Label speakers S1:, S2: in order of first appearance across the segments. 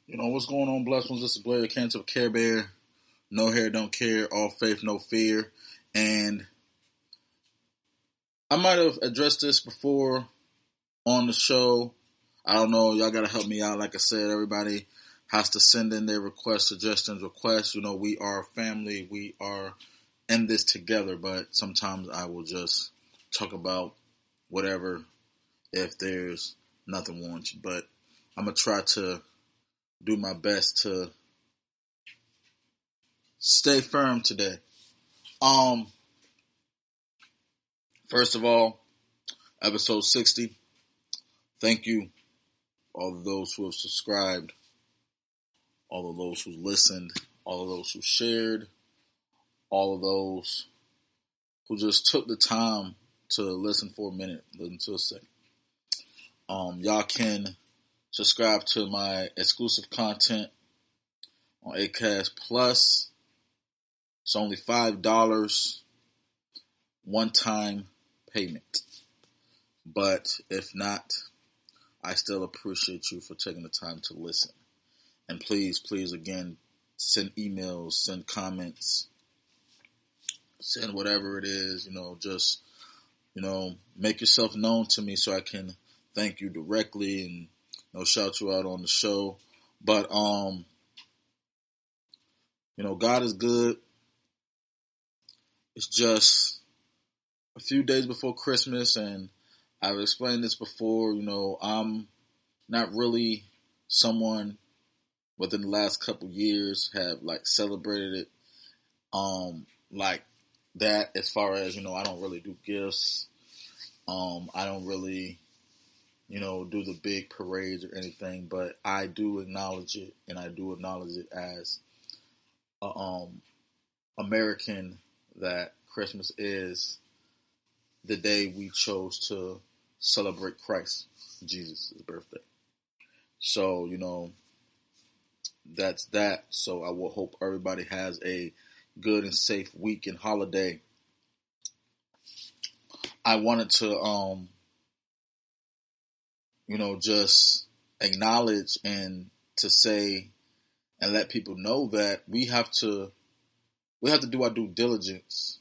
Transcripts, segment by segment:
S1: What's going on, blessed ones? This is Blair, Cancer Care Bear. No hair, don't care. All faith, no fear. And I might have addressed this before on the show. I don't know. Y'all got to help me out. Like I said, everybody has to send in their requests, suggestions, requests. We are a family. We are in this together. But sometimes I will just talk about whatever if there's nothing warranted. But I'm going to try to do my best to stay firm today. First of all, episode 60. Thank you, all of those who have subscribed, all of those who listened, all of those who shared, all of those who just took the time to listen for a minute, listen to a second. Y'all can subscribe to my exclusive content on Acast Plus. It's only $5, one-time payment. But if not, I still appreciate you for taking the time to listen. And please, again, send emails, send comments, send whatever it is, just, make yourself known to me so I can thank you directly and, shout you out on the show. But, God is good. It's just a few days before Christmas, and I've explained this before, I'm not really someone within the last couple years have celebrated it like that, as far as I don't really do gifts. I don't really do the big parades or anything, but I do acknowledge it, and I do acknowledge it as a American, that Christmas is the day we chose to celebrate Christ, Jesus' birthday. So that's that. So I will hope everybody has a good and safe week and holiday. I wanted to, just acknowledge and to say and let people know that we have to do our due diligence,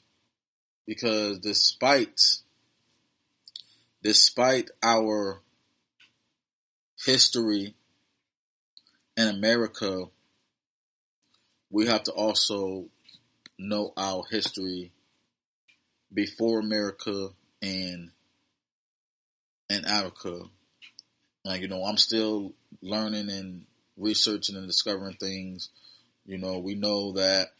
S1: because despite our history in America, we have to also know our history before America and Africa. I'm still learning and researching and discovering things. We know that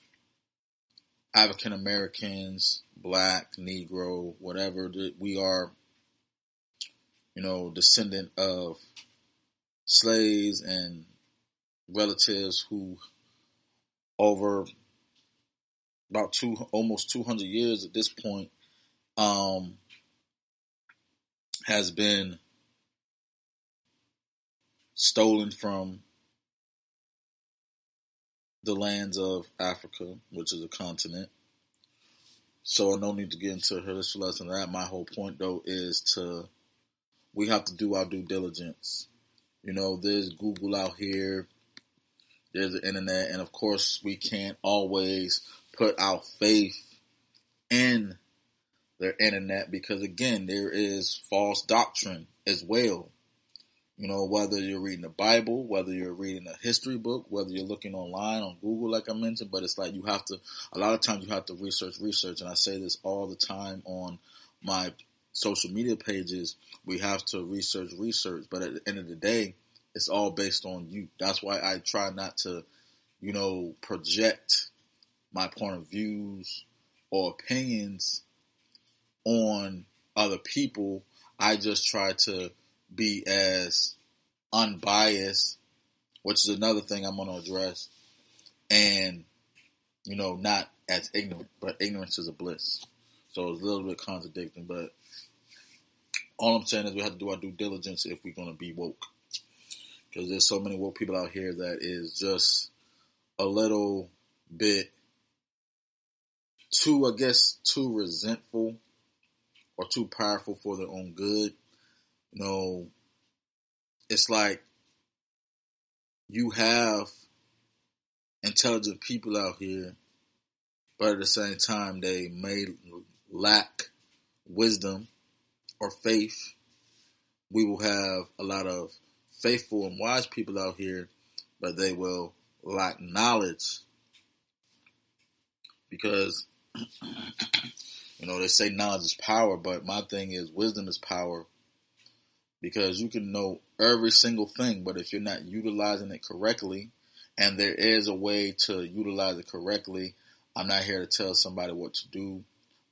S1: African Americans, Black, Negro, whatever, we are, descendant of slaves and relatives who, over about almost 200 years at this point, has been stolen from the lands of Africa, which is a continent. So no need to get into her history lesson of that. My whole point, though, is we have to do our due diligence. There's Google out here, there's the internet, and of course we can't always put our faith in the internet, because again, there is false doctrine as well. Whether you're reading the Bible, whether you're reading a history book, whether you're looking online on Google, like I mentioned, but it's like a lot of times you have to research, and I say this all the time on my social media pages. We have to research, but at the end of the day, it's all based on you. That's why I try not to, project my point of views or opinions on other people. I just try to be as unbiased, which is another thing I'm going to address, and not as ignorant, but ignorance is a bliss. So it's a little bit contradicting, but all I'm saying is we have to do our due diligence if we're going to be woke, because there's so many woke people out here that is just a little bit too resentful or too powerful for their own good. It's like you have intelligent people out here, but at the same time, they may lack wisdom or faith. We will have a lot of faithful and wise people out here, but they will lack knowledge because, they say knowledge is power, but my thing is wisdom is power because you can know every single thing, but if you're not utilizing it correctly, and there is a way to utilize it correctly, I'm not here to tell somebody what to do,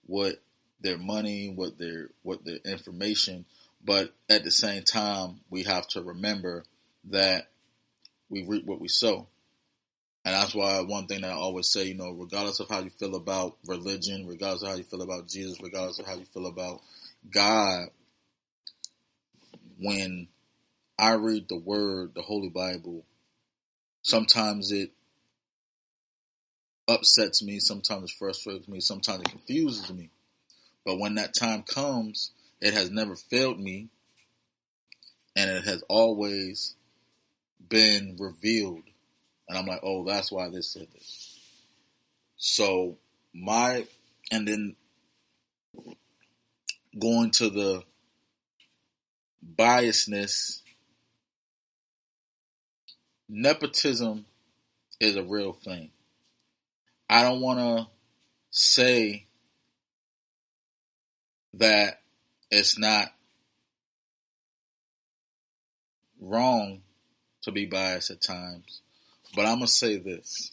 S1: what their money, what their information, but at the same time, we have to remember that we reap what we sow. And that's why one thing that I always say, regardless of how you feel about religion, regardless of how you feel about Jesus, regardless of how you feel about God, when I read the Word, the Holy Bible, sometimes it upsets me, sometimes it frustrates me, sometimes it confuses me. But when that time comes, it has never failed me, and it has always been revealed. And I'm like, oh, that's why this said this. So and then going to the biasness, nepotism is a real thing. I don't want to say that it's not wrong to be biased at times, but I'm going to say this.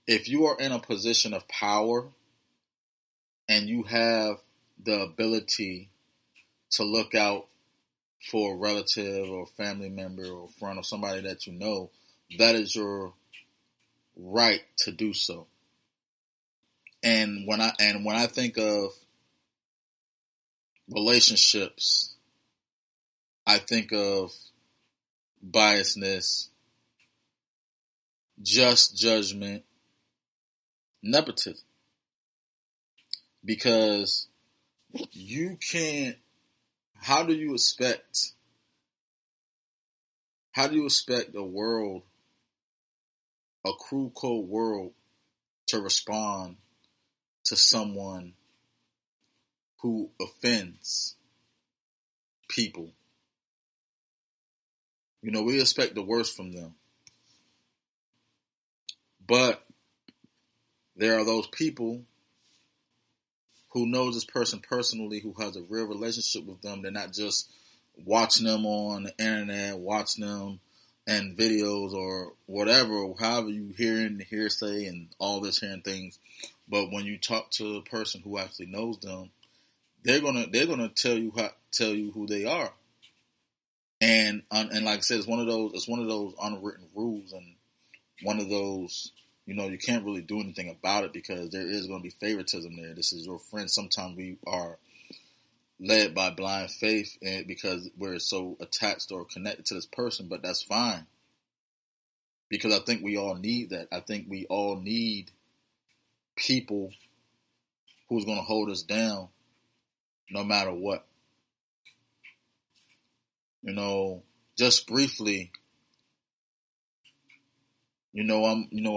S1: If you are in a position of power and you have the ability to look out for a relative or family member or friend or somebody that you know, that is your right to do so. And when I think of relationships, I think of biasness, just judgment, nepotism. Because you can't, how do you expect a world, a cruel, cold world, to respond to someone who offends people? We expect the worst from them. But there are those people who knows this person personally, who has a real relationship with them. They're not just watching them on the internet, watching them in videos or whatever, however you hearing the hearsay and all this hearing things. But when you talk to a person who actually knows them, they're gonna tell you who they are. And like I said, it's one of those unwritten rules, and one of those, you can't really do anything about it because there is going to be favoritism there. This is your friend. Sometimes we are led by blind faith and because we're so attached or connected to this person, but that's fine. Because I think we all need that. I think we all need people who's going to hold us down no matter what. Just briefly, I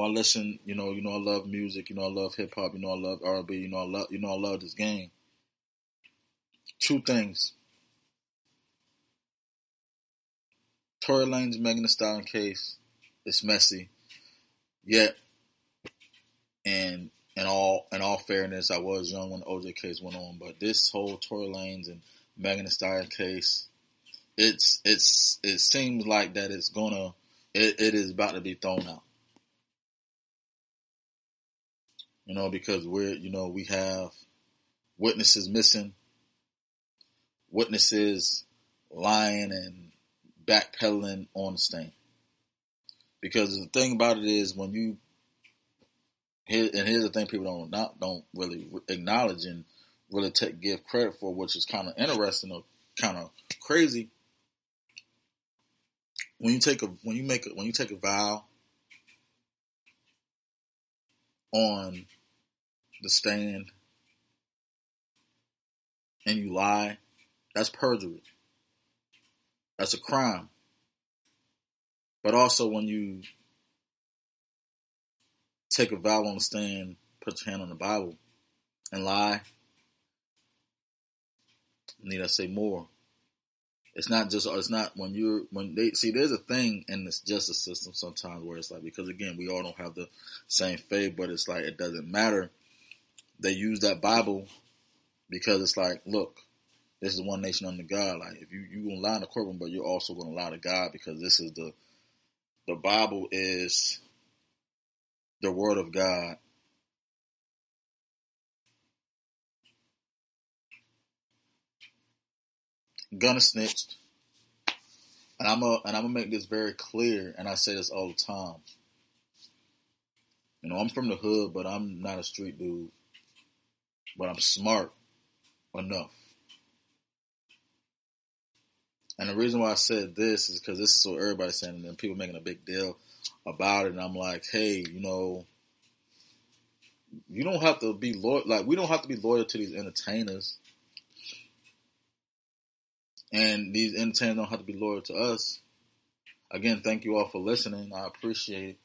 S1: listen, I love music, I love hip hop, I love R&B, I love this game. Two things. Tory Lanez Megan Thee Stallion case is messy. Yet, and in all fairness, I was young when the OJ case went on, but this whole Tory Lanez and Megan Thee Stallion case, it seems like that it is about to be thrown out. Because we have witnesses missing, witnesses lying and backpedaling on the stand. Because the thing about it is, here's the thing people don't really acknowledge and really give credit for, which is kind of interesting or kind of crazy. When you take a vow on the stand and you lie, that's perjury. That's a crime. But also when you take a vow on the stand, put your hand on the Bible, and lie, need I say more? It's not when they see there's a thing in this justice system sometimes where it's like, because again, we all don't have the same faith, but it's like, it doesn't matter. They use that Bible because it's like, look, this is one nation under God. Like, if you gonna lie in the courtroom, but you're also gonna lie to God, because this is the Bible is the word of God. Gunna snitched. And I'm gonna make this very clear, and I say this all the time. You know, I'm from the hood, but I'm not a street dude. But I'm smart enough. And the reason why I said this is because this is what everybody's saying, and then people making a big deal about it. And I'm like, hey, you know, you don't have to be loyal. Like, we don't have to be loyal to these entertainers, and these entertainers don't have to be loyal to us. Again, thank you all for listening. I appreciate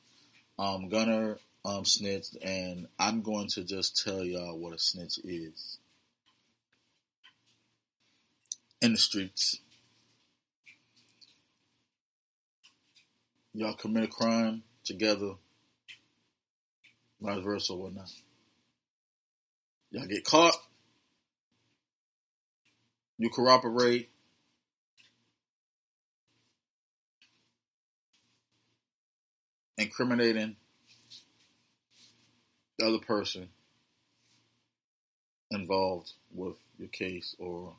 S1: it. Gunner snitched, and I'm going to just tell y'all what a snitch is in the streets. Y'all commit a crime together, vice versa, or whatnot. Y'all get caught, you cooperate, incriminating the other person involved with your case or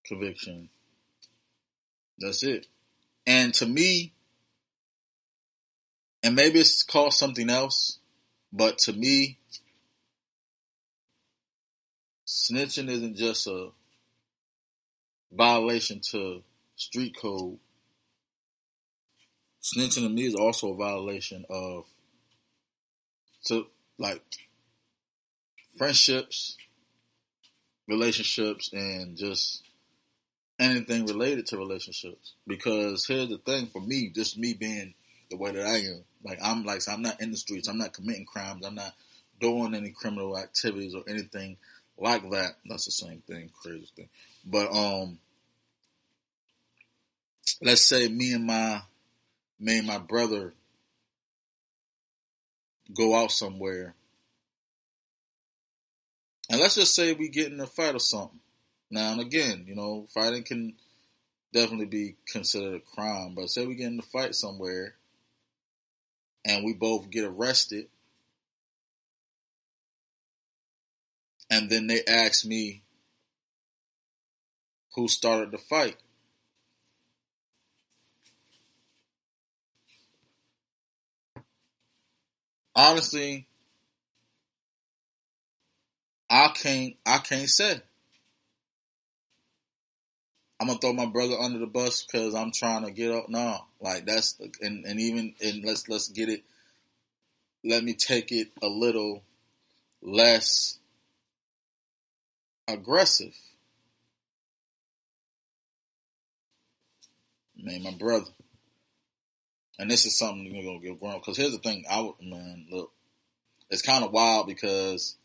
S1: conviction. That's it. And to me, and maybe it's called something else, but to me, snitching isn't just a violation to street code. Snitching to me is also a violation of, to, like, friendships, relationships, and just anything related to relationships. Because here's the thing, for me, just me being the way that I am, so I'm not in the streets, I'm not committing crimes, I'm not doing any criminal activities or anything like that. That's the same thing, crazy thing. But let's say me and my brother go out somewhere, and let's just say we get in a fight or something. Now and again, you know, fighting can definitely be considered a crime, but say we get in a fight somewhere and we both get arrested, and then they ask me who started the fight. Honestly, I can't say. I'm gonna throw my brother under the bus because I'm trying to get up. No, like that's and let's get it. Let me take it a little less aggressive. Man, my brother, and this is something you're gonna get wrong. Because here's the thing, man, look, it's kind of wild because,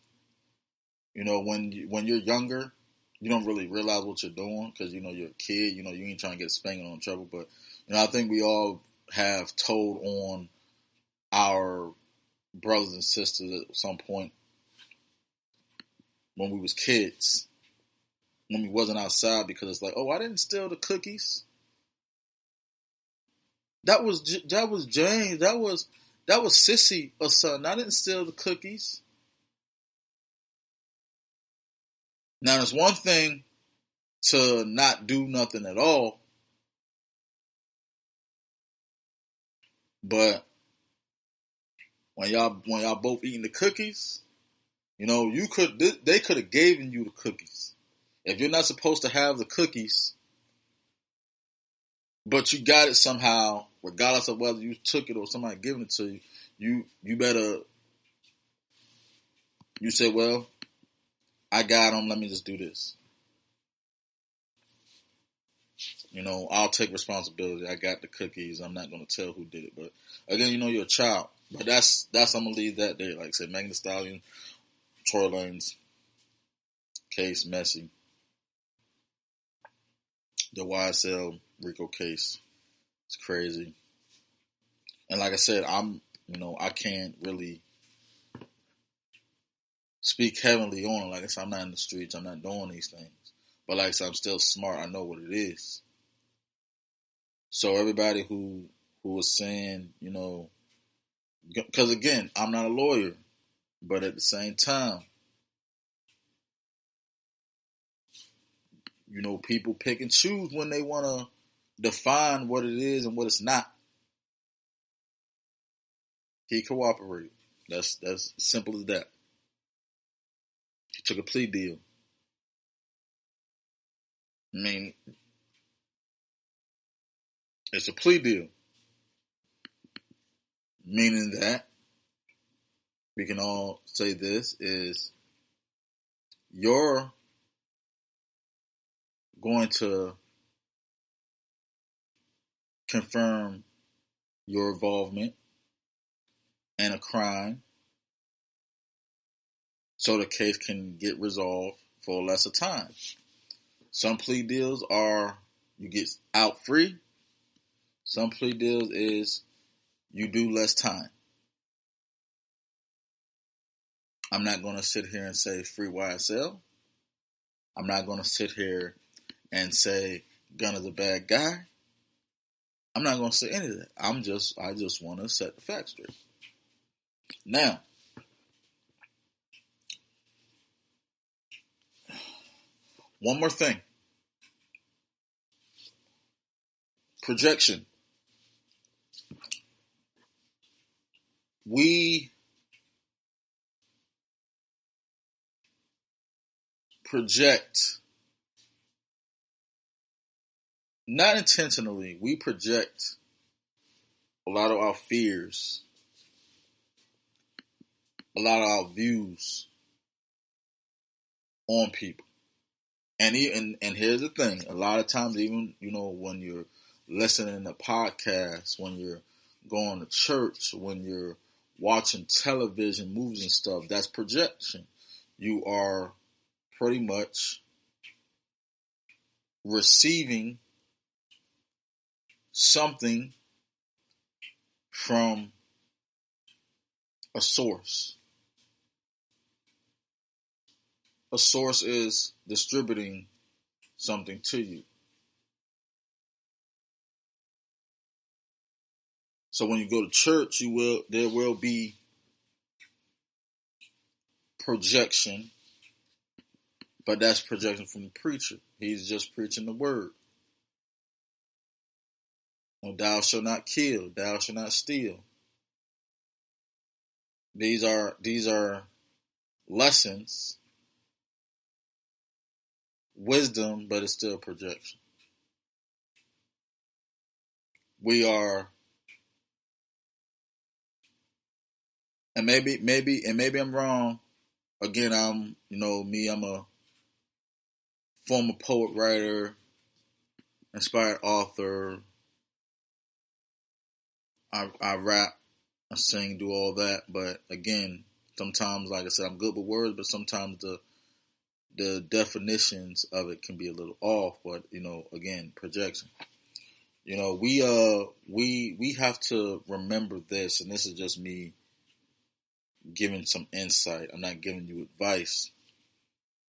S1: you know, when you're younger, you don't really realize what you're doing because, you know, you're a kid. You know, you ain't trying to get spanking on trouble. But, you know, I think we all have told on our brothers and sisters at some point when we was kids, when we wasn't outside, because it's like, oh, I didn't steal the cookies. That was James. That was Sissy or something. I didn't steal the cookies. Now, there's one thing to not do nothing at all, but when y'all both eating the cookies, you know, they could have given you the cookies. If you're not supposed to have the cookies, but you got it somehow, regardless of whether you took it or somebody giving it to you, you better, you say, well, I got them, let me just do this. I'll take responsibility. I got the cookies. I'm not going to tell who did it. But again, you're a child. But that's I'm going to leave that there. Like I said, Megan Thee Stallion, Tory Lanez case, messy. The YSL Rico case, it's crazy. And like I said, I can't really speak heavily on it. Like I said, I'm not in the streets. I'm not doing these things. But like I said, I'm still smart. I know what it is. So everybody who was saying, because again, I'm not a lawyer, but at the same time, people pick and choose when they want to define what it is and what it's not. He cooperated. That's simple as that. He took a plea deal. I mean, it's a plea deal, meaning that we can all say this is you're going to confirm your involvement in a crime so the case can get resolved for a lesser time. Some plea deals are you get out free. Some plea deals is you do less time. I'm not going to sit here and say free YSL. I'm not going to sit here and say Gunna's a bad guy. I'm not going to say any of that. I just want to set the facts straight. Now, one more thing. Projection. We project, not intentionally, we project a lot of our fears, a lot of our views on people. And here's the thing, a lot of times even, when you're listening to podcasts, when you're going to church, when you're watching television, movies and stuff, that's projection. You are pretty much receiving something from a source. A source is distributing something to you. So when you go to church, there will be projection, but that's projection from the preacher. He's just preaching the word. Thou shalt not kill, thou shalt not steal. These are lessons, wisdom, but it's still projection. We are, and maybe I'm wrong. Again, I'm a former poet, writer, inspired author. I rap, I sing, do all that. But again, sometimes, like I said, I'm good with words, but sometimes the definitions of it can be a little off. But again, projection. We have to remember this, and this is just me giving some insight. I'm not giving you advice,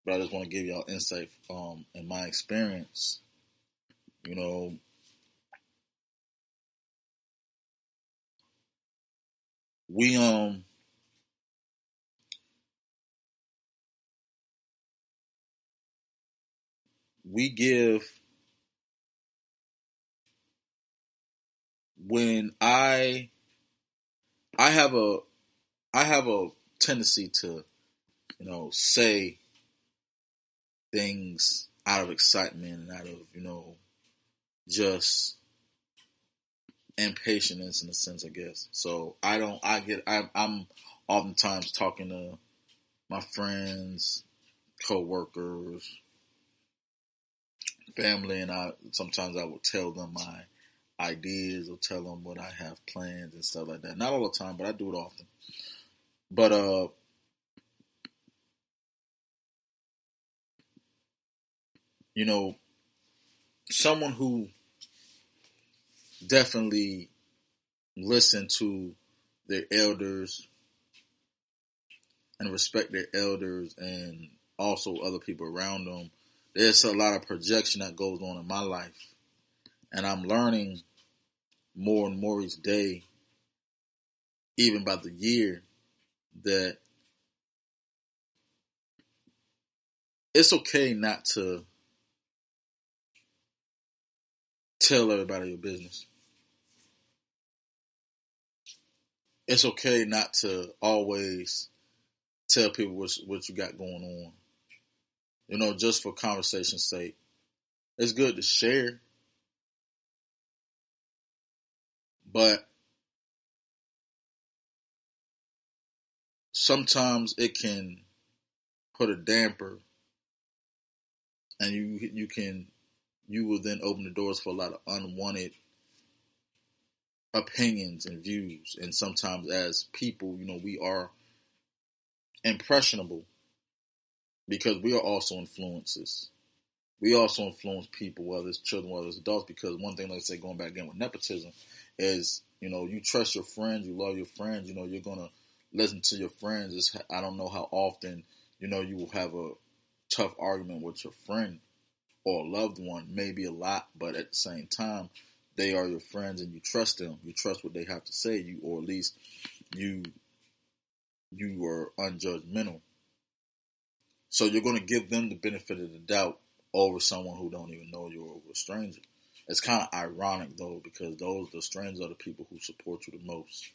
S1: but I just want to give y'all insight in my experience. We we give when I have a tendency to say things out of excitement and out of just impatience in a sense, I guess. So I'm oftentimes talking to my friends, co-workers, family, and sometimes I will tell them my ideas or tell them what I have plans and stuff like that. Not all the time, but I do it often. But you know, someone who definitely listen to their elders and respect their elders and also other people around them. There's a lot of projection that goes on in my life, and I'm learning more and more each day, even by the year, that it's okay not to tell everybody your business. It's okay not to always tell people what you got going on. Just for conversation's sake. It's good to share, but sometimes it can put a damper, and you will then open the doors for a lot of unwanted opinions and views. And sometimes as people, we are impressionable because we are also influences. We also influence people, whether it's children, whether it's adults, because one thing, like I say, going back again with nepotism, is, you trust your friends, you love your friends, you're going to listen to your friends. I don't know how often, you will have a tough argument with your friend or a loved one, maybe a lot, but at the same time, they are your friends and you trust them. You trust what they have to say, or at least you are unjudgmental. So you're going to give them the benefit of the doubt over someone who don't even know you, or over a stranger. It's kind of ironic though, because the strangers are the people who support you the most.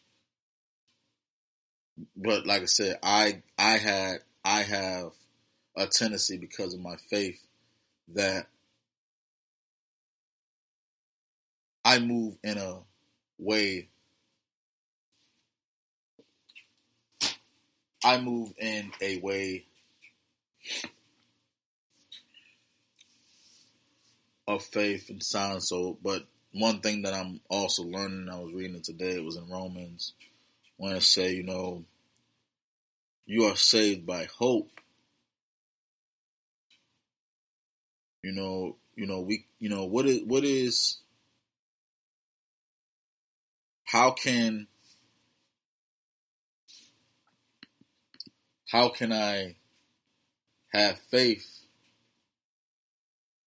S1: But like I said, I have a tendency, because of my faith, that I move in a way. I move in a way of faith and silence. So, but one thing that I'm also learning, I was reading it today, it was in Romans, when it say, you are saved by hope. What is, how can I have faith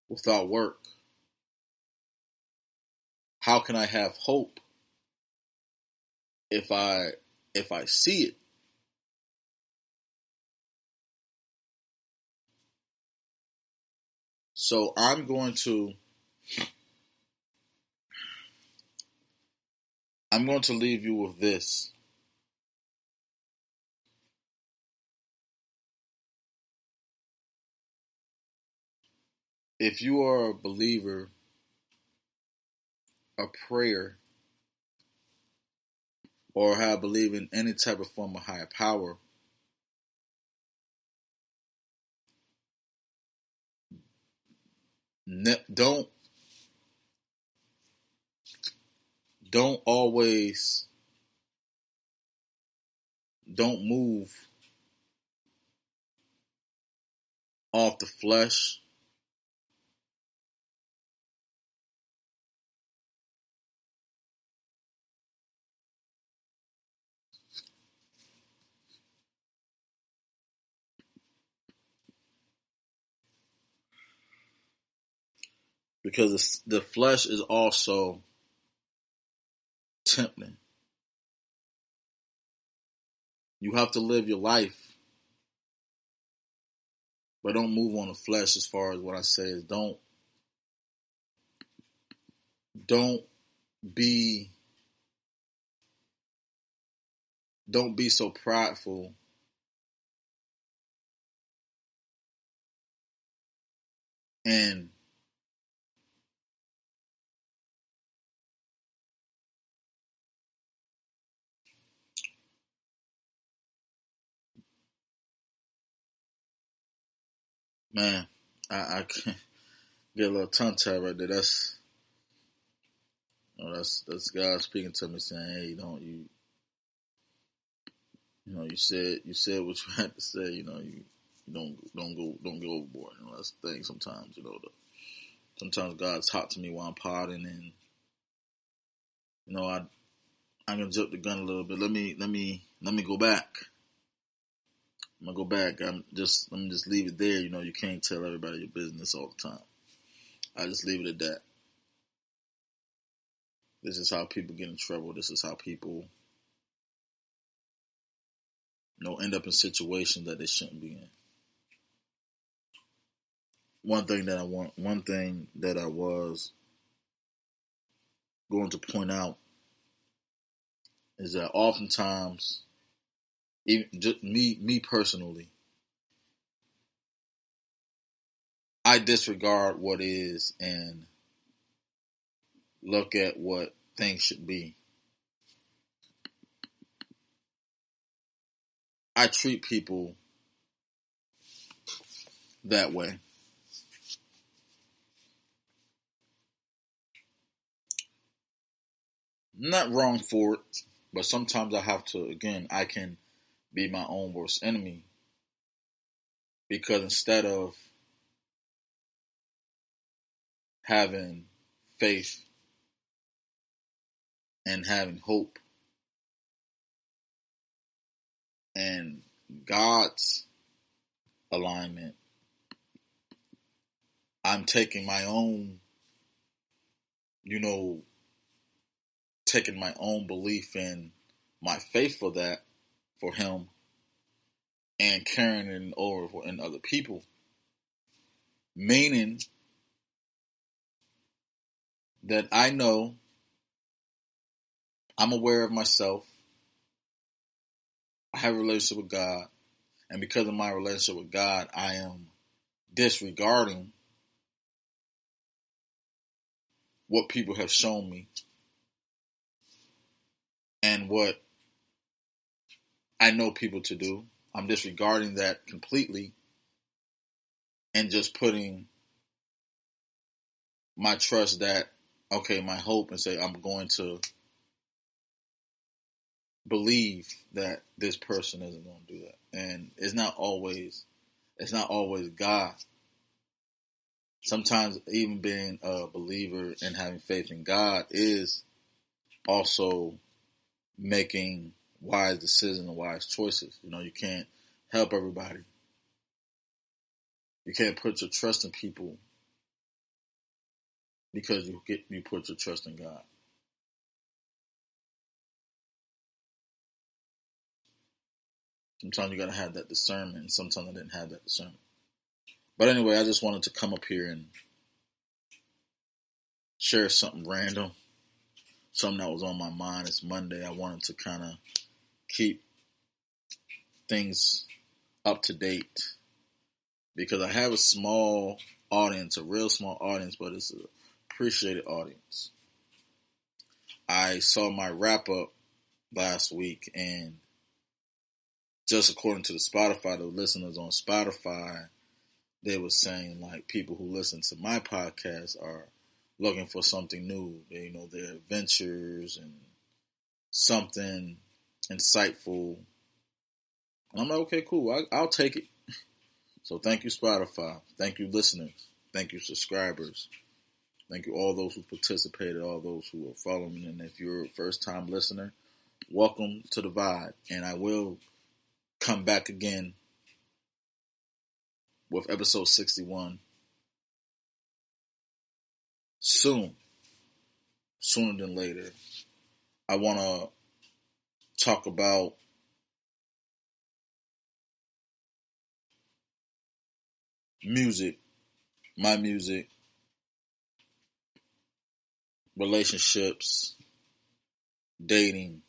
S1: without work? How can I have hope if I see it? So I'm going to leave you with this. If you are a believer, a prayer, or have believe in any type of form of higher power, don't always, don't move off the flesh. Because the flesh is also tempting. You have to live your life, but don't move on the flesh. As far as what I say is, don't be don't be so prideful and man, I can't. Get a little tongue tied right there. That's God speaking to me saying, hey, you said what you had to say. You don't go overboard. That's the thing. Sometimes sometimes God talk to me while I'm potting, and I'm gonna jump the gun a little bit. Let me go back. I'm gonna go back. Let me just leave it there. You can't tell everybody your business all the time. I just leave it at that. This is how people get in trouble. This is how people, end up in situations that they shouldn't be in. One thing that I was going to point out is that oftentimes, even just me personally, I disregard what is and look at what things should be. I treat people that way. I'm not wrong for it, but sometimes I have to, again, I can be my own worst enemy because instead of having faith and having hope and God's alignment, I'm taking my own, taking my own belief in my faith for Him, and carrying it over in other people. Meaning that I know I'm aware of myself. I have a relationship with God. And because of my relationship with God, I am disregarding what people have shown me and what I know people to do. I'm disregarding that completely and just putting my trust that, okay, my hope, and say I'm going to believe that this person isn't going to do that. And it's not always God. Sometimes even being a believer and having faith in God is also making wise decisions and wise choices. You can't help everybody. You can't put your trust in people because you put your trust in God. Sometimes you gotta have that discernment, and sometimes I didn't have that discernment. But anyway, I just wanted to come up here and share something random, something that was on my mind. It's Monday. I wanted to kind of keep things up to date because I have a small audience, a real small audience, but it's an appreciated audience. I saw my wrap up last week, and just according to the listeners on Spotify, they were saying like people who listen to my podcast are looking for something new. Their adventures and something insightful. And I'm like, okay, cool. I'll take it. So thank you, Spotify. Thank you, listeners. Thank you, subscribers. Thank you, all those who participated, all those who are following me. And if you're a first-time listener, welcome to the Vibe. And I will come back again with episode 61 soon, sooner than later. I want to talk about music, my music, relationships, dating,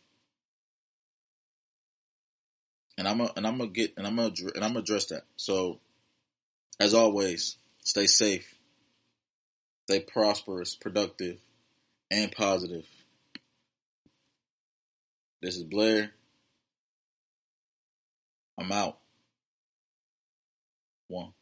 S1: and I'm gonna address that. So, as always, stay safe, stay prosperous, productive, and positive. This is Blair. I'm out. One.